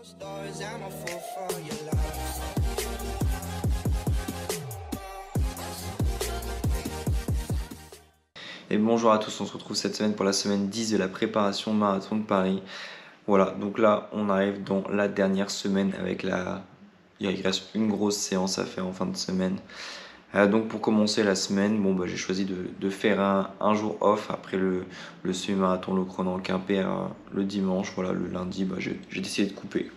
Stars, I'm a fool for your love. Et bonjour à tous, on se retrouve cette semaine pour la semaine 10 de la préparation marathon de Paris. Voilà, donc là on arrive dans la dernière semaine avec il reste une grosse séance à faire en fin de semaine. Donc pour commencer la semaine, j'ai choisi de faire un jour off après le semi-marathon, le chrono Quimper le dimanche. Voilà, le lundi, j'ai décidé de couper.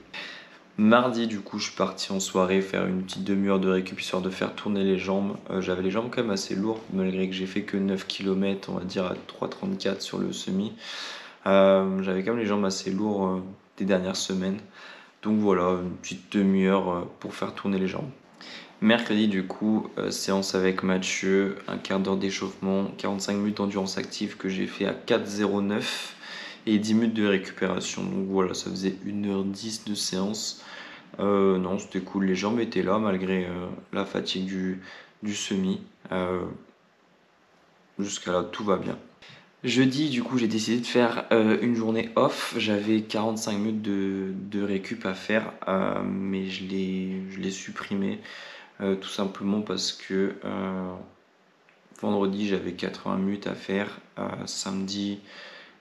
Mardi, du coup, je suis parti en soirée faire une petite demi-heure de récup histoire de faire tourner les jambes. J'avais les jambes quand même assez lourdes, malgré que j'ai fait que 9 km, on va dire à 3,34 sur le semi. J'avais quand même les jambes assez lourdes des dernières semaines. Donc voilà, une petite demi-heure pour faire tourner les jambes. Mercredi, du coup, séance avec Mathieu, un quart d'heure d'échauffement, 45 minutes d'endurance active que j'ai fait à 4,09 et 10 minutes de récupération. Donc voilà, ça faisait 1h10 de séance. Non, c'était cool, les jambes étaient là malgré la fatigue du semi. Jusqu'à là, tout va bien. Jeudi, du coup, j'ai décidé de faire une journée off. J'avais 45 minutes de récup à faire, mais je l'ai supprimé tout simplement parce que vendredi, j'avais 80 minutes à faire. Samedi,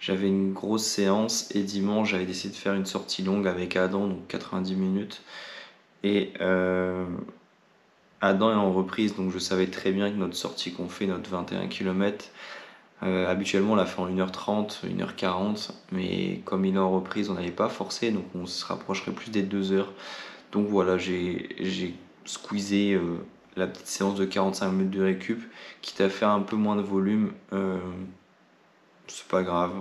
j'avais une grosse séance et dimanche, j'avais décidé de faire une sortie longue avec Adam, donc 90 minutes. Et Adam est en reprise, donc je savais très bien que notre sortie qu'on fait, notre 21 km, habituellement on la fait en 1h30, 1h40, mais comme il est en reprise, on n'allait pas forcer, donc on se rapprocherait plus des 2 heures. Donc voilà, j'ai squeezé la petite séance de 45 minutes de récup, quitte à faire un peu moins de volume. C'est pas grave,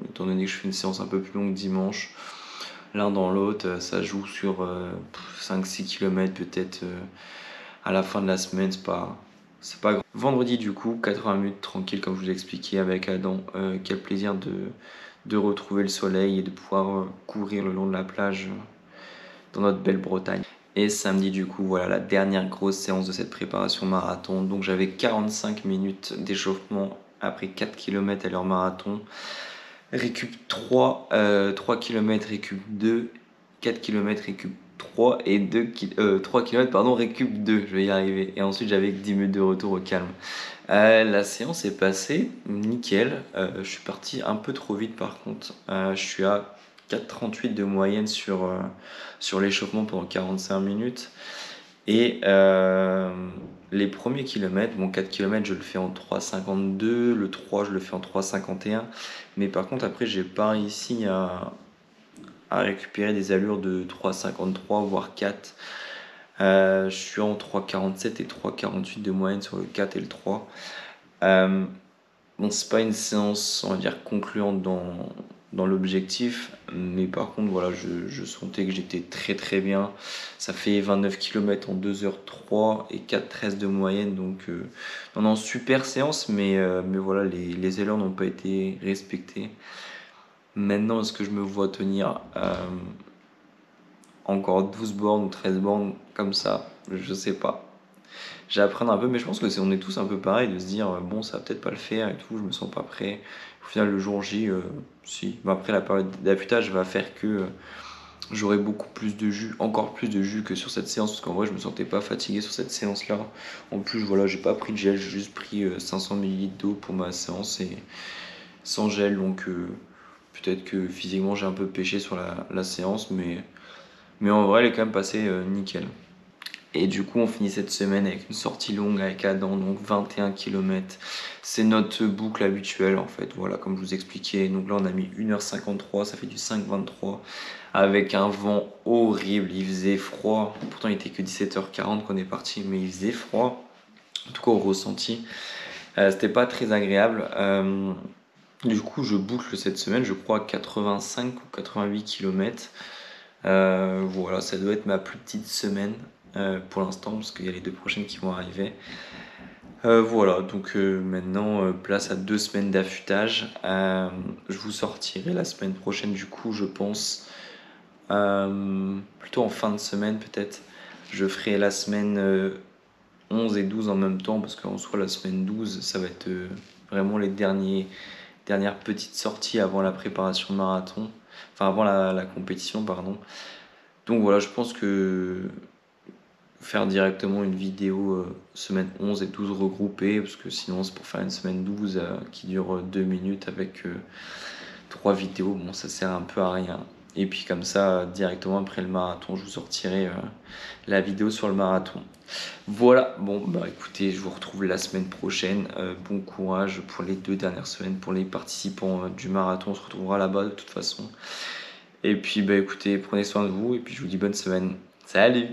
étant donné que je fais une séance un peu plus longue dimanche. L'un dans l'autre, ça joue sur 5-6 km peut-être à la fin de la semaine, c'est pas grave. Vendredi du coup, 80 minutes tranquille comme je vous l'ai expliqué avec Adam. Quel plaisir de retrouver le soleil et de pouvoir courir le long de la plage dans notre belle Bretagne. Et samedi du coup, voilà la dernière grosse séance de cette préparation marathon. Donc j'avais 45 minutes d'échauffement après 4 km à l'heure marathon. Récup 3, 3 km récup 2, 4 km récup 3 et 3 km pardon, récup 2, je vais y arriver. Et ensuite j'avais 10 minutes de retour au calme. La séance est passée nickel. Je suis parti un peu trop vite par contre. Je suis à 4,38 de moyenne sur l'échauffement pendant 45 minutes. Et les premiers kilomètres, 4 km je le fais en 3,52, le 3 je le fais en 3,51. Mais par contre après j'ai pas réussi à récupérer des allures de 3,53 voire 4. Je suis en 3,47 et 3,48 de moyenne sur le 4 et le 3. C'est pas une séance, on va dire, concluante dans l'objectif, mais par contre, voilà, je sentais que j'étais très très bien. Ça fait 29 km en 2h03 et 4,13 de moyenne, donc non, super séance, mais voilà, les allures n'ont pas été respectées. Maintenant, est-ce que je me vois tenir encore 12 bornes ou 13 bornes comme ça? Je sais pas. J'ai à apprendre un peu, mais je pense que on est tous un peu pareil, de se dire bon, ça va peut-être pas le faire et tout, je me sens pas prêt. Au final, le jour J, si. Mais après, la période d'affûtage va faire que j'aurai beaucoup plus de jus, encore plus de jus que sur cette séance, parce qu'en vrai, je me sentais pas fatigué sur cette séance-là. En plus, voilà, j'ai pas pris de gel, j'ai juste pris 500 ml d'eau pour ma séance et sans gel, donc peut-être que physiquement j'ai un peu pêché sur la séance, mais en vrai, elle est quand même passée nickel. Et du coup, on finit cette semaine avec une sortie longue avec Adam, donc 21 km. C'est notre boucle habituelle en fait, voilà, comme je vous expliquais. Donc là, on a mis 1h53, ça fait du 5,23 avec un vent horrible. Il faisait froid, pourtant il était que 17h40 qu'on est parti, mais il faisait froid, en tout cas au ressenti. C'était pas très agréable. Du coup, je boucle cette semaine, je crois, à 85 ou 88 km. Voilà, ça doit être ma plus petite semaine pour l'instant, parce qu'il y a les 2 prochaines qui vont arriver. Voilà, donc maintenant, place à 2 semaines d'affûtage. Je vous sortirai la semaine prochaine, du coup, je pense, plutôt en fin de semaine peut-être. Je ferai la semaine 11 et 12 en même temps, parce qu'en soi, la semaine 12, ça va être vraiment les dernières petites sorties avant la préparation marathon, enfin avant la compétition, pardon. Donc voilà, je pense que faire directement une vidéo semaine 11 et 12 regroupée, parce que sinon c'est pour faire une semaine 12 qui dure 2 minutes avec 3 vidéos, bon ça sert un peu à rien. Et puis comme ça, directement après le marathon, je vous sortirai la vidéo sur le marathon. Voilà, bon bah écoutez, je vous retrouve la semaine prochaine. Bon courage pour les 2 dernières semaines, pour les participants du marathon, on se retrouvera là-bas de toute façon. Et puis bah écoutez, prenez soin de vous et puis je vous dis bonne semaine. Salut!